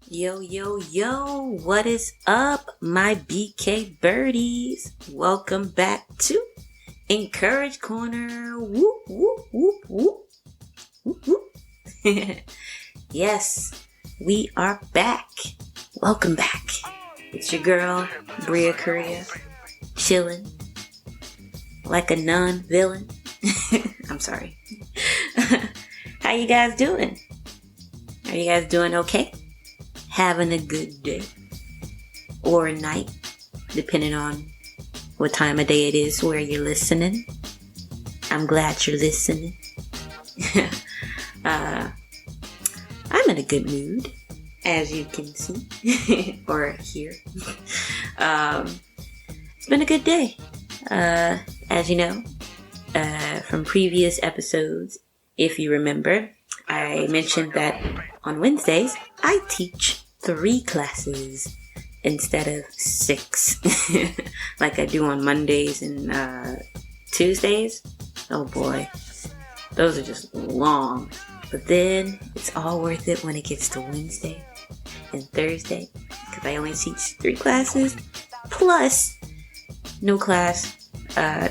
Yo, yo, yo, what is up, my BK Birdies? Welcome back to Encourage Corner. Whoop, whoop, whoop, whoop. Whoop, whoop. Yes, we are back. Welcome back. It's your girl, Bria Korea, chilling like a non-villain. I'm sorry. How you guys doing? Are you guys doing okay? Having a good day or a night, depending on what time of day it is where you're listening. I'm glad you're listening. I'm in a good mood, as you can see or hear. It's been a good day. As you know, from previous episodes, if you remember, I mentioned that on Wednesdays, I teach 3 classes instead of 6 like I do on Mondays and Tuesdays. Oh boy, those are just long, but then it's all worth it when it gets to Wednesday and Thursday because I only teach 3 classes plus no class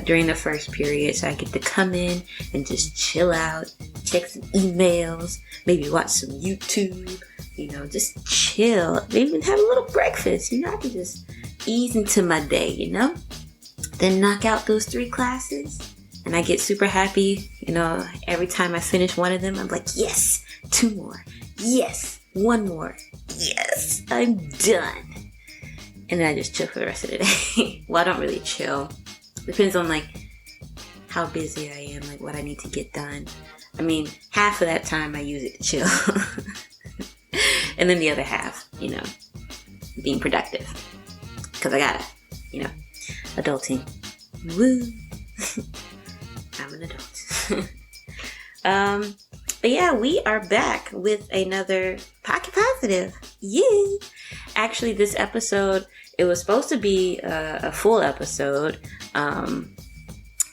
during the first period, so I get to come in and just chill out, check some emails, maybe watch some YouTube, just chill, maybe even have a little breakfast, I can just ease into my day, then knock out those 3 classes, and I get super happy, every time I finish one of them, I'm like, yes, 2 more, yes, 1 more, yes, I'm done, and then I just chill for the rest of the day. Well, I don't really chill, depends on, how busy I am, what I need to get done. I mean, half of that time I use it to chill. And then the other half, being productive. Because I gotta, adulting. Woo! I'm an adult. But yeah, we are back with another Pocket Positive. Yay! Actually, this episode, it was supposed to be a full episode.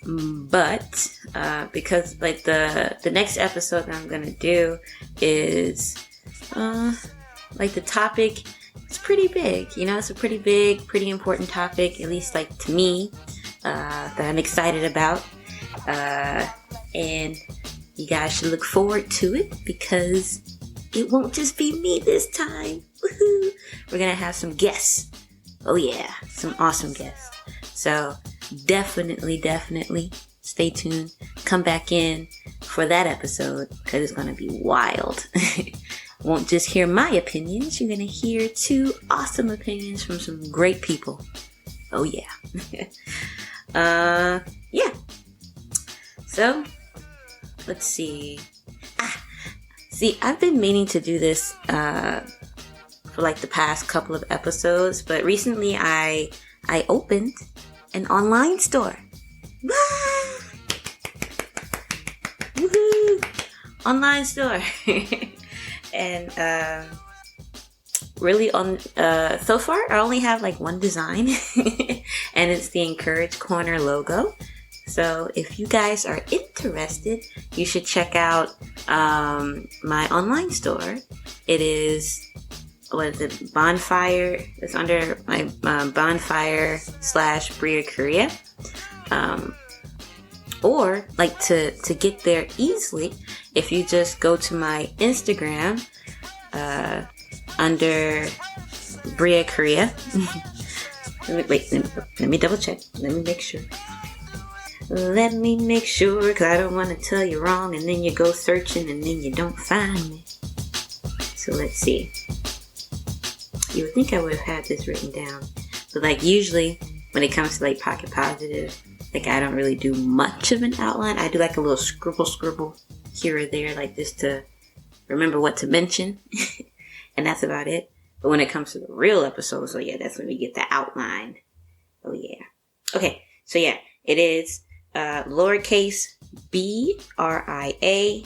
But because the next episode that I'm gonna do is the topic is pretty big, it's a pretty big, pretty important topic, at least to me, that I'm excited about, and you guys should look forward to it because it won't just be me this time. Woohoo! We're gonna have some guests. Oh yeah, some awesome guests. So definitely stay tuned. Come back in for that episode because it's gonna be wild. Won't just hear my opinions. You're gonna hear 2 awesome opinions from some great people. Oh yeah. Yeah. So let's see. I've been meaning to do this for the past couple of episodes, but recently I opened an online store. Woohoo! Online store. And really so far I only have 1 design and it's the Encourage Corner logo. So if you guys are interested, you should check out my online store. It is, Bonfire. It's under my Bonfire / Bria Korea. Or to get there easily, if you just go to my Instagram under Bria Korea. Let me double check. Let me make sure. Because I don't want to tell you wrong and then you go searching and then you don't find me. So let's see. You would think I would have had this written down. But usually when it comes to Pocket Positive, I don't really do much of an outline. I do a little scribble here or there, just to remember what to mention. And that's about it. But when it comes to the real episodes, that's when we get the outline. Oh yeah. Okay, so yeah, it is lowercase BRIA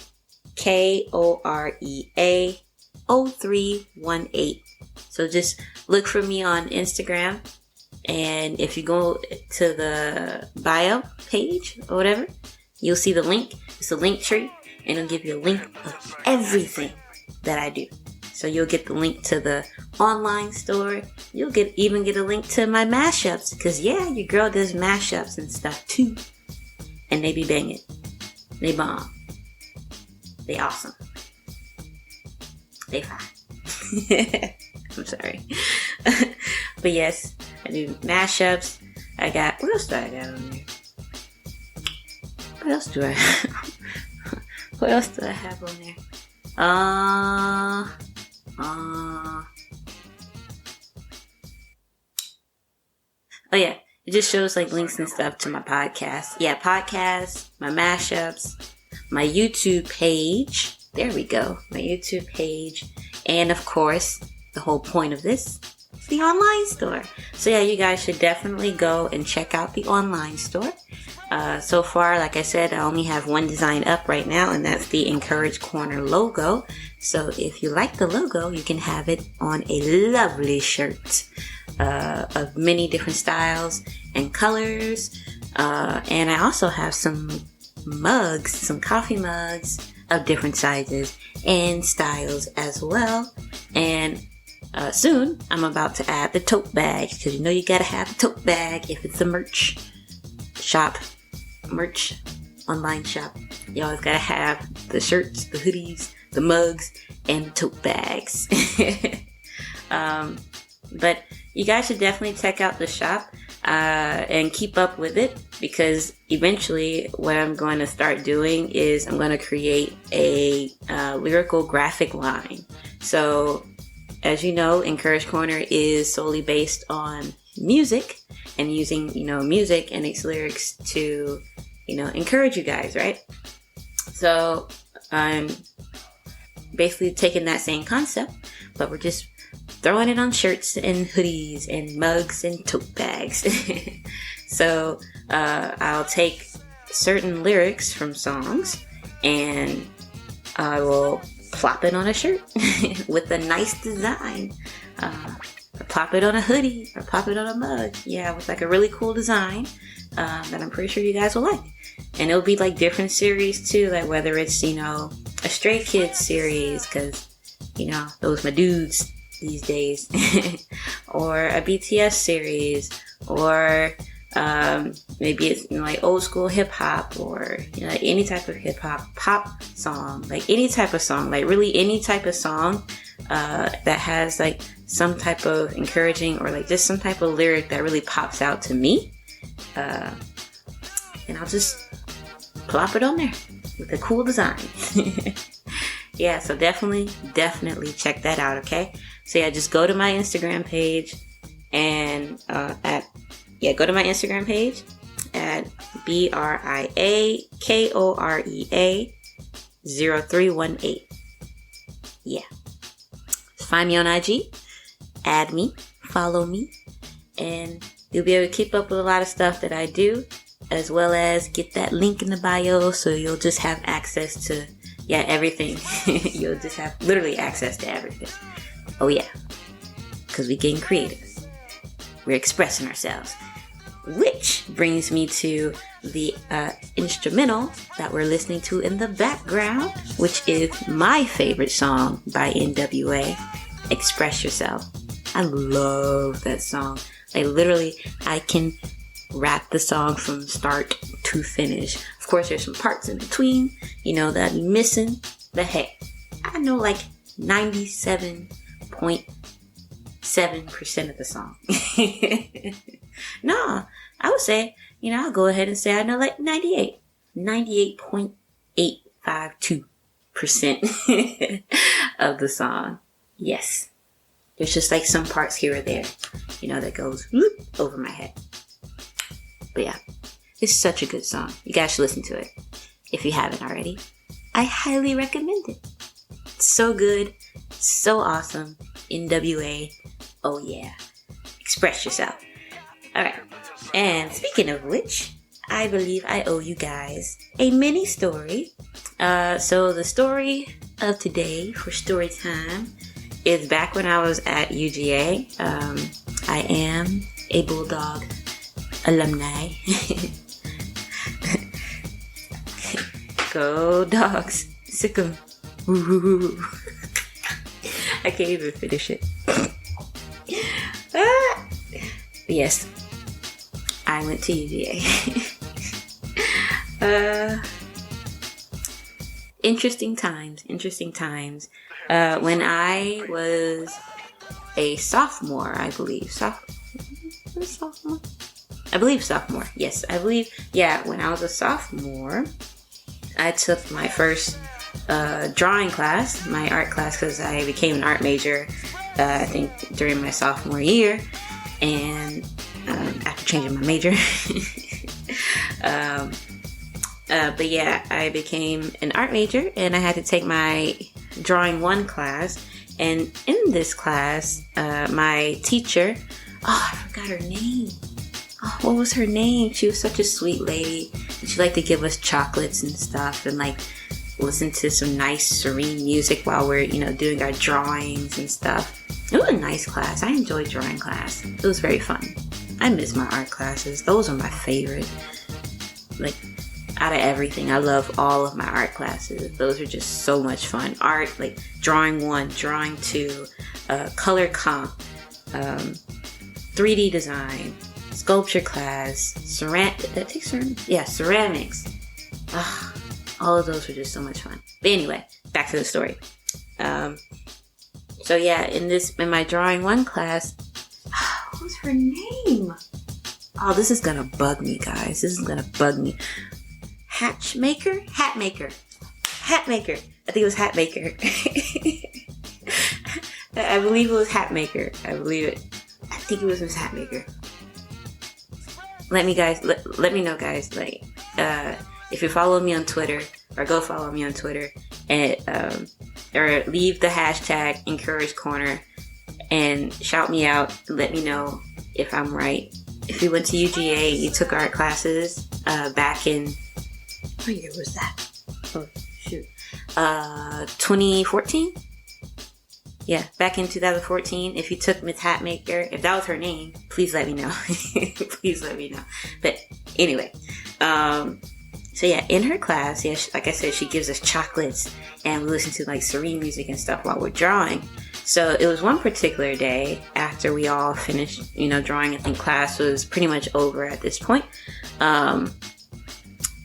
K-O-R-E-A 0318. So just look for me on Instagram. And if you go to the bio page or whatever, you'll see the link. It's a link tree, and it'll give you a link of everything that I do. So you'll get the link to the online store. You'll even get a link to my mashups. Because yeah, your girl does mashups and stuff too. And they be banging. They bomb. They awesome. They fine. I'm sorry. But yes, I do mashups. What else do I got on there? What else do I have? What else do I have on there? Oh yeah, it just shows like links and stuff to my podcast. Yeah, podcast, my mashups, my YouTube page. There we go. My YouTube page. And of course, the whole point of this, the online store. So yeah, you guys should definitely go and check out the online store. So far, like I said, I only have one design up right now, and that's the Encourage Corner logo. So if you like the logo, you can have it on a lovely shirt of many different styles and colors. And I also have some mugs, some coffee mugs of different sizes and styles as well. And soon, I'm about to add the tote bag, because you know you gotta have a tote bag if it's a merch online shop. You always gotta have the shirts, the hoodies, the mugs, and the tote bags. But you guys should definitely check out the shop and keep up with it, because eventually what I'm going to start doing is I'm going to create a lyrical graphic line. So as you know, Encourage Corner is solely based on music and using, music and its lyrics to, encourage you guys, right? So I'm basically taking that same concept, but we're just throwing it on shirts and hoodies and mugs and tote bags. So I'll take certain lyrics from songs and I will plop it on a shirt with a nice design. Or plop it on a hoodie or plop it on a mug. Yeah, with like a really cool design that I'm pretty sure you guys will like. And it'll be like different series too, like whether it's, a Stray Kids series, because, those my dudes these days, or a BTS series, or maybe it's like old school hip hop, or like any type of hip hop pop song, like any type of song, like really any type of song that has like some type of encouraging or like just some type of lyric that really pops out to me, and I'll just plop it on there with a cool design. Yeah, so definitely check that out, okay? So yeah, just go to my Instagram page and go to my Instagram page at BRIAKOREA 0318. Yeah. Find me on IG, add me, follow me, and you'll be able to keep up with a lot of stuff that I do, as well as get that link in the bio, so you'll just have access to everything. You'll just have literally access to everything. Oh yeah, because we're getting creative. We're expressing ourselves. Which brings me to the instrumental that we're listening to in the background, which is my favorite song by N.W.A, Express Yourself. I love that song. Like literally, I can rap the song from start to finish. Of course, there's some parts in between, that I'm missing. But hey, I know like 97.7% of the song. No, I would say, I'll go ahead and say I know like 98.852% of the song. Yes. There's just like some parts here or there, that goes whoop over my head. But yeah, it's such a good song. You guys should listen to it. If you haven't already, I highly recommend it. It's so good. So awesome. N.W.A. Oh yeah. Express yourself. Alright. And speaking of which, I believe I owe you guys a mini story. So the story of today for story time is back when I was at UGA. I am a Bulldog alumni. Go Dogs. Sick 'em. Woo. I can't even finish it. Yes, I went to UGA. Interesting times. When I was a sophomore, I believe. Sophomore? I believe sophomore. Yes, I believe. Yeah, when I was a sophomore, I took my first drawing class, my art class, because I became an art major, I think, during my sophomore year. And after changing my major. But yeah, I became an art major and I had to take my drawing 1 class. And in this class, my teacher, I forgot her name. Oh, what was her name? She was such a sweet lady. And she liked to give us chocolates and stuff and like listen to some nice serene music while we're, doing our drawings and stuff. It was a nice class. I enjoyed drawing class. It was very fun. I miss my art classes. Those are my favorite. Like, out of everything, I love all of my art classes. Those are just so much fun. Art, like drawing 1, drawing 2, color comp, 3D design, sculpture class, ceramics. All of those were just so much fun. But anyway, back to the story. So yeah, in my drawing 1 class, what was her name? Oh, this is gonna bug me, guys. This is gonna bug me. Hatmaker. I think it was Hatmaker. I believe it was Hatmaker. I think it was Miss Hatmaker. Let me know, guys. Like, if you follow me on Twitter, or go follow me on Twitter, and or leave the hashtag Encourage Corner and shout me out and let me know if I'm right. If you went to UGA, you took art classes back in, what year was that? Oh shoot, 2014. Yeah, back in 2014. If you took Miss Hatmaker, if that was her name, please let me know. Please let me know. But anyway, so yeah, in her class, yeah, like I said, she gives us chocolates and we listen to like serene music and stuff while we're drawing. So it was one particular day after we all finished, drawing. I think class was pretty much over at this point.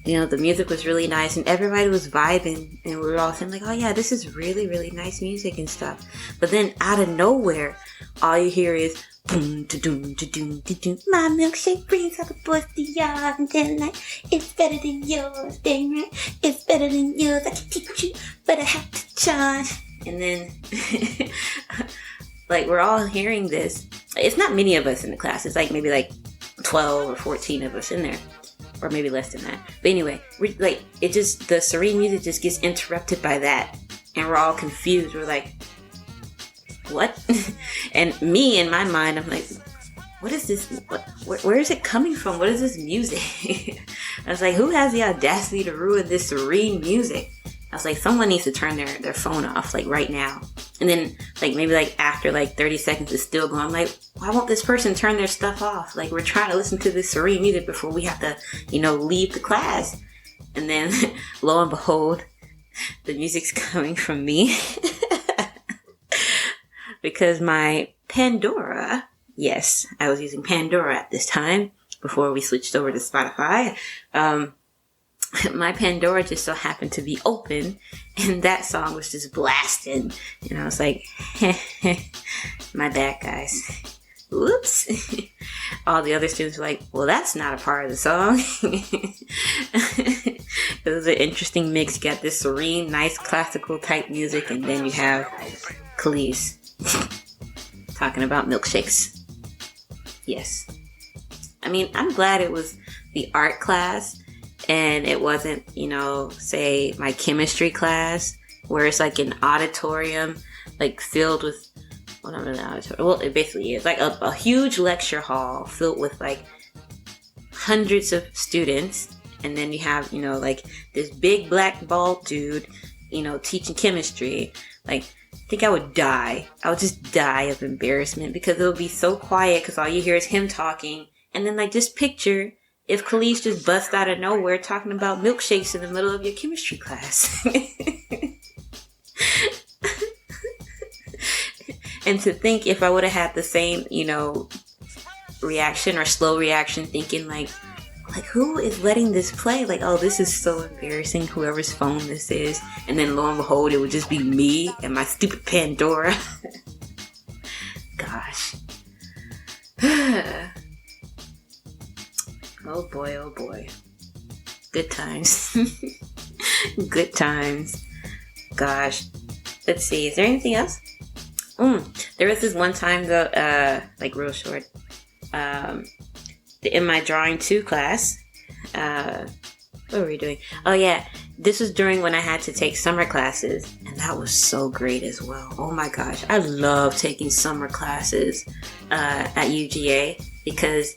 The music was really nice and everybody was vibing and we were all saying like, oh yeah, this is really, really nice music and stuff. But then out of nowhere, all you hear is boom, da-doom, da-doom, da-doom. My milkshake brings all the boys to yard and then like, it's better than yours, dang right? It's better than yours, I can teach you, but I have to charge. And then, like, we're all hearing this. It's not many of us in the class. It's like maybe like 12 or 14 of us in there. Or maybe less than that. But anyway, the serene music just gets interrupted by that. And we're all confused. We're like, what? And me, in my mind, I'm like, what is this? Where is it coming from? What is this music? I was like, who has the audacity to ruin this serene music? I was like, someone needs to turn their phone off, like, right now. And then, like, maybe, like, after, like, 30 seconds it's still going. I'm like, why won't this person turn their stuff off? Like, we're trying to listen to this serene music before we have to, leave the class. And then, lo and behold, the music's coming from me. Because my Pandora, yes, I was using Pandora at this time before we switched over to Spotify. My Pandora just so happened to be open and that song was just blasting. And I was like, my bad, guys. Whoops. All the other students were like, well, that's not a part of the song. It was an interesting mix. You got this serene, nice classical type music, and then you have Khalees talking about milkshakes. Yes. I mean, I'm glad it was the art class and it wasn't, say my chemistry class where it's like an auditorium, like filled with, well, not really an auditorium. Well, it basically is like a huge lecture hall filled with like hundreds of students, and then you have, like this big black bald dude, teaching chemistry. Like, I think I would die. I would just die of embarrassment because it would be so quiet because all you hear is him talking. And then, like, just picture if Khalees just busts out of nowhere talking about milkshakes in the middle of your chemistry class. And to think if I would have had the same, reaction or slow reaction, thinking like who is letting this play? Like, oh, this is so embarrassing, whoever's phone this is. And then lo and behold, it would just be me and my stupid Pandora. Gosh. Oh boy. Good times. Good times. Gosh. Let's see, is there anything else? There was this one time though, like real short, in my drawing 2 class, what were we doing? Oh yeah, this was during when I had to take summer classes, and that was so great as well. Oh my gosh, I love taking summer classes at UGA because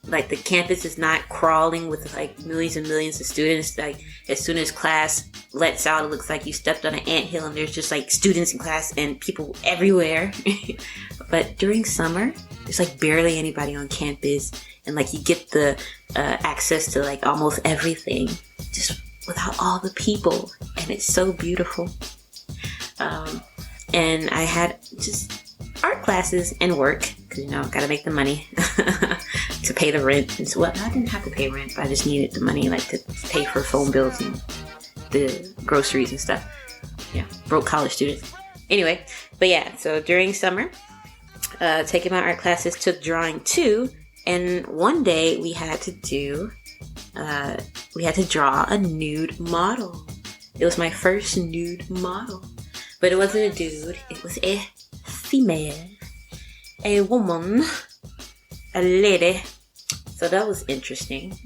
like the campus is not crawling with like millions and millions of students. Like as soon as class lets out, it looks like you stepped on an anthill and there's just like students in class and people everywhere. But during summer, there's like barely anybody on campus, and like you get the access to like almost everything just without all the people, and it's so beautiful. And I had just art classes and work because gotta make the money to pay the rent and so what. I didn't have to pay rent, but I just needed the money like to pay for phone bills and the groceries and stuff. Yeah, broke college student. Anyway, but yeah, so during summer, taking my art classes, took drawing 2, and one day we had to draw a nude model. It was my first nude model, but it wasn't a dude. It was a female, a woman, a lady. So that was interesting.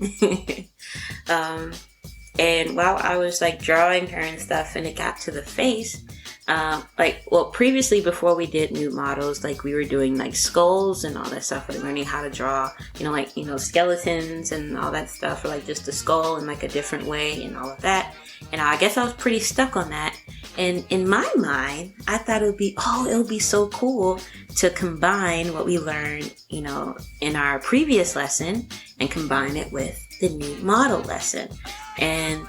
And while I was like drawing her and stuff, and it got to the face, previously before we did nude models, like we were doing like skulls and all that stuff, like learning how to draw, skeletons and all that stuff, or like just a skull in like a different way and all of that. And I guess I was pretty stuck on that. And in my mind, I thought it would be so cool to combine what we learned, in our previous lesson and combine it with the nude model lesson. And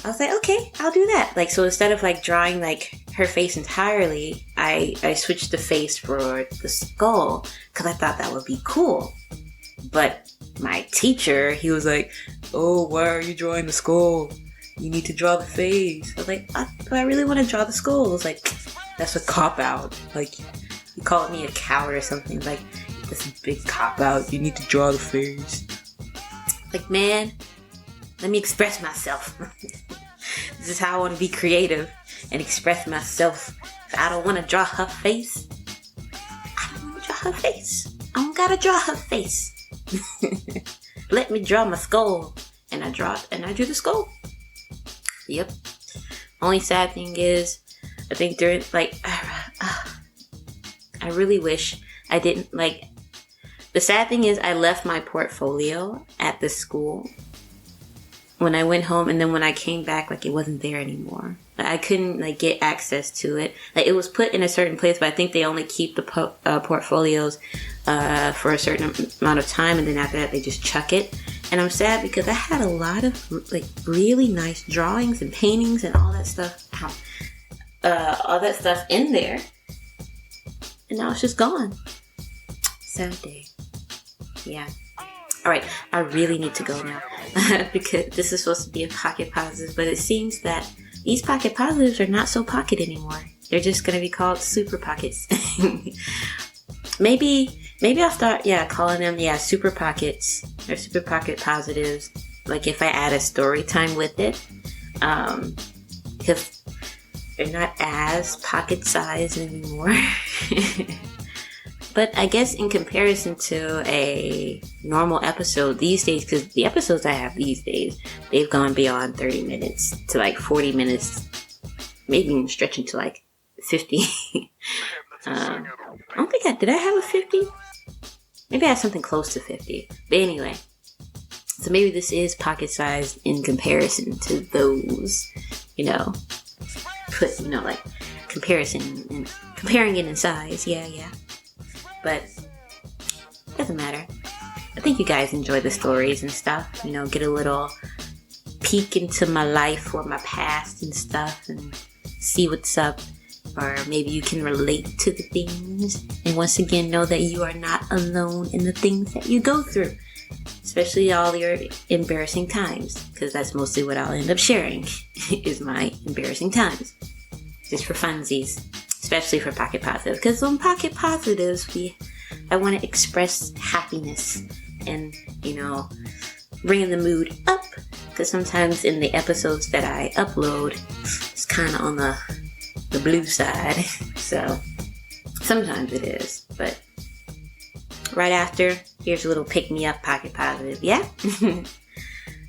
I was like, okay, I'll do that. Like, so instead of like drawing like her face entirely, I switched the face for the skull because I thought that would be cool. But my teacher, he was like, oh, why are you drawing the skull? You need to draw the face. I was like, do I really want to draw the skull? I was like, that's a cop-out. Like, you called me a coward or something. Like, that's a big cop-out. You need to draw the face. Like, man, let me express myself. This is how I want to be creative and express myself. If I don't want to draw her face, I don't want to draw her face. I don't gotta draw her face. Let me draw my skull. And I drew the skull. Yep. Only sad thing is, I think during, like, I really wish I didn't, like, the sad thing is I left my portfolio at the school when I went home, and then when I came back, like, it wasn't there anymore. I couldn't, like, get access to it. Like, it was put in a certain place, but I think they only keep the portfolios for a certain amount of time, and then after that, they just chuck it. And I'm sad because I had a lot of, like, really nice drawings and paintings and all that stuff in there. And now it's just gone. Sad day. Yeah. All right, I really need to go now because this is supposed to be a pocket positive, but it seems that these pocket positives are not so pocket anymore. They're just going to be called super pockets. Maybe I'll start, calling them, super pockets or super pocket positives. Like if I add a story time with it, because they're not as pocket sized anymore. But I guess in comparison to a normal episode these days, because the episodes I have these days, they've gone beyond 30 minutes to like 40 minutes, maybe even stretching to like 50. I don't think did I have a 50? Maybe I had something close to 50. But anyway, So maybe this is pocket-sized in comparison to those, like comparison and comparing it in size. Yeah. But doesn't matter. I think you guys enjoy the stories and stuff. Get a little peek into my life or my past and stuff and see what's up. Or maybe you can relate to the things. And once again, know that you are not alone in the things that you go through. Especially all your embarrassing times. Because that's mostly what I'll end up sharing. Is my embarrassing times. Just for funsies. Especially for Pocket Positive. Because on Pocket Positives, I want to express happiness. And, bringing the mood up. Because sometimes in the episodes that I upload, it's kind of on the blue side. So sometimes it is. But right after, here's a little pick-me-up Pocket Positive. Yeah?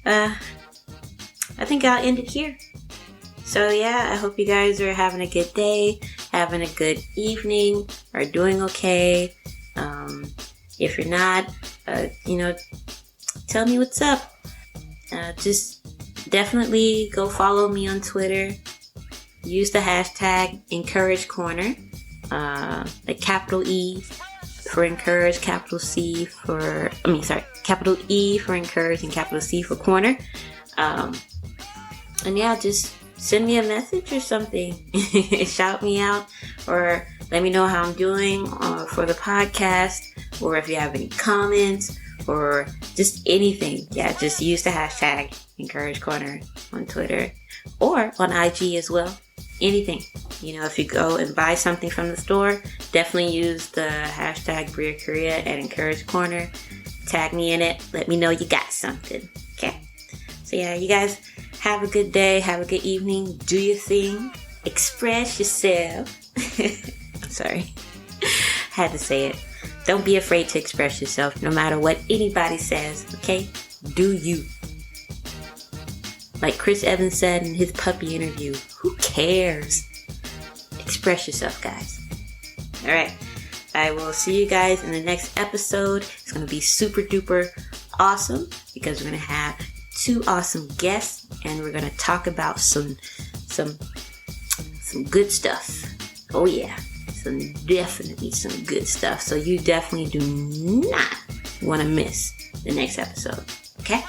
I think I'll end it here. So yeah, I hope you guys are having a good day, having a good evening, or doing okay. If you're not, tell me what's up. Just definitely go follow me on Twitter. Use the hashtag Encourage Corner. Like capital E for encourage, capital E for encourage and capital C for corner. And yeah, just send me a message or something. Shout me out or let me know how I'm doing for the podcast, or if you have any comments or just anything. Yeah, just use the hashtag Encourage Corner on Twitter or on IG as well. Anything. If you go and buy something from the store, definitely use the hashtag Bria Korea and Encourage Corner. Tag me in it. Let me know you got something. Okay? So yeah, you guys have a good day. Have a good evening. Do your thing. Express yourself. I'm sorry. Had to say it. Don't be afraid to express yourself no matter what anybody says. Okay? Do you. Like Chris Evans said in his puppy interview, who cares? Express yourself, guys. Alright. I will see you guys in the next episode. It's going to be super duper awesome because we're going to have 2 awesome guests and we're going to talk about some good stuff. Oh yeah. Definitely some good stuff. So you definitely do not want to miss the next episode. Okay?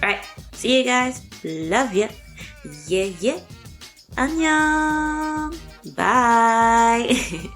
Alright. See you guys. Love ya. Yeah. Annyeong. Bye.